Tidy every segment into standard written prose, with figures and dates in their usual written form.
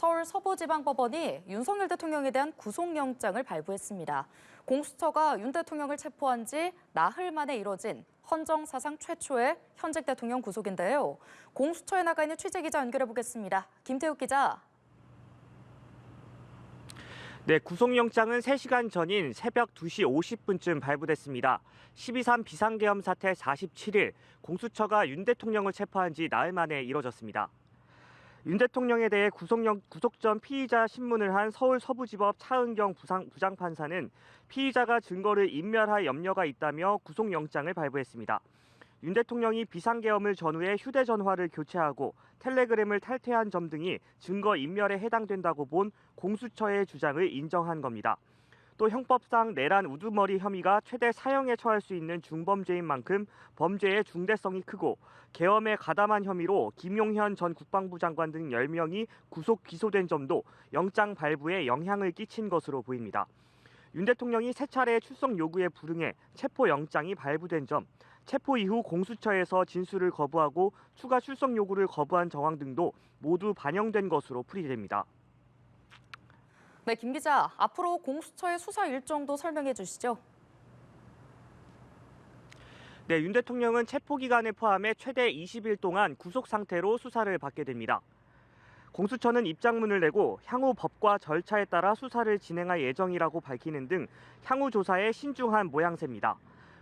서울 서부지방법원이 윤석열 대통령에 대한 구속영장을 발부했습니다. 공수처가 윤 대통령을 체포한 지 나흘 만에 이뤄진 헌정 사상 최초의 현직 대통령 구속인데요. 공수처에 나가 있는 취재기자 연결해보겠습니다. 김태욱 기자. 네, 구속영장은 3시간 전인 새벽 2시 50분쯤 발부됐습니다. 12.3 비상계엄 사태 47일, 공수처가 윤 대통령을 체포한 지 나흘 만에 이뤄졌습니다. 윤 대통령에 대해 구속 전 피의자 신문을 한 서울 서부지법 차은경 부장판사는 피의자가 증거를 인멸할 염려가 있다며 구속영장을 발부했습니다. 윤 대통령이 비상계엄을 전후해 휴대전화를 교체하고 텔레그램을 탈퇴한 점 등이 증거 인멸에 해당된다고 본 공수처의 주장을 인정한 겁니다. 또 형법상 내란 우두머리 혐의가 최대 사형에 처할 수 있는 중범죄인 만큼 범죄의 중대성이 크고 계엄에 가담한 혐의로 김용현 전 국방부 장관 등 10명이 구속 기소된 점도 영장 발부에 영향을 끼친 것으로 보입니다. 윤 대통령이 3차례 출석 요구에 불응해 체포영장이 발부된 점, 체포 이후 공수처에서 진술을 거부하고 추가 출석 요구를 거부한 정황 등도 모두 반영된 것으로 풀이됩니다. 네, 김 기자, 앞으로 공수처의 수사 일정도 설명해 주시죠. 네, 윤 대통령은 체포 기간을 포함해 최대 20일 동안 구속 상태로 수사를 받게 됩니다. 공수처는 입장문을 내고 향후 법과 절차에 따라 수사를 진행할 예정이라고 밝히는 등 향후 조사에 신중한 모양새입니다.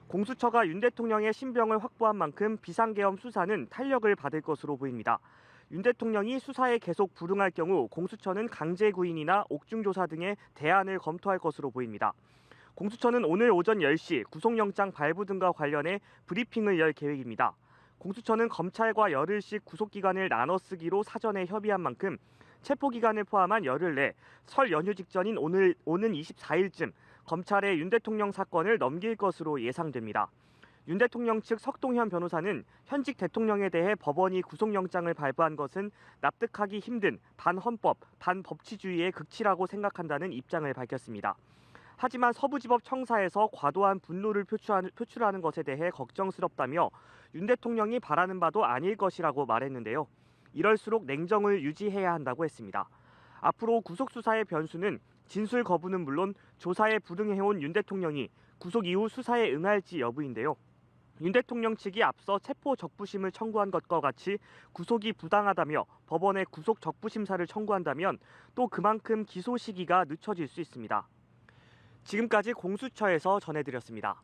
공수처가 윤 대통령의 신병을 확보한 만큼 비상계엄 수사는 탄력을 받을 것으로 보입니다. 윤 대통령이 수사에 계속 불응할 경우 공수처는 강제 구인이나 옥중조사 등의 대안을 검토할 것으로 보입니다. 공수처는 오늘 오전 10시 구속영장 발부 등과 관련해 브리핑을 열 계획입니다. 공수처는 검찰과 열흘씩 구속기간을 나눠 쓰기로 사전에 협의한 만큼 체포기간을 포함한 열흘 내 설 연휴 직전인 오는 24일쯤 검찰에 윤 대통령 사건을 넘길 것으로 예상됩니다. 윤 대통령 측 석동현 변호사는 현직 대통령에 대해 법원이 구속영장을 발부한 것은 납득하기 힘든 반헌법, 반법치주의의 극치라고 생각한다는 입장을 밝혔습니다. 하지만 서부지법 청사에서 과도한 분노를 표출하는 것에 대해 걱정스럽다며 윤 대통령이 바라는 바도 아닐 것이라고 말했는데요. 이럴수록 냉정을 유지해야 한다고 했습니다. 앞으로 구속수사의 변수는 진술 거부는 물론 조사에 불응해온 윤 대통령이 구속 이후 수사에 응할지 여부인데요. 윤 대통령 측이 앞서 체포 적부심을 청구한 것과 같이 구속이 부당하다며 법원에 구속 적부심사를 청구한다면 또 그만큼 기소 시기가 늦춰질 수 있습니다. 지금까지 공수처에서 전해드렸습니다.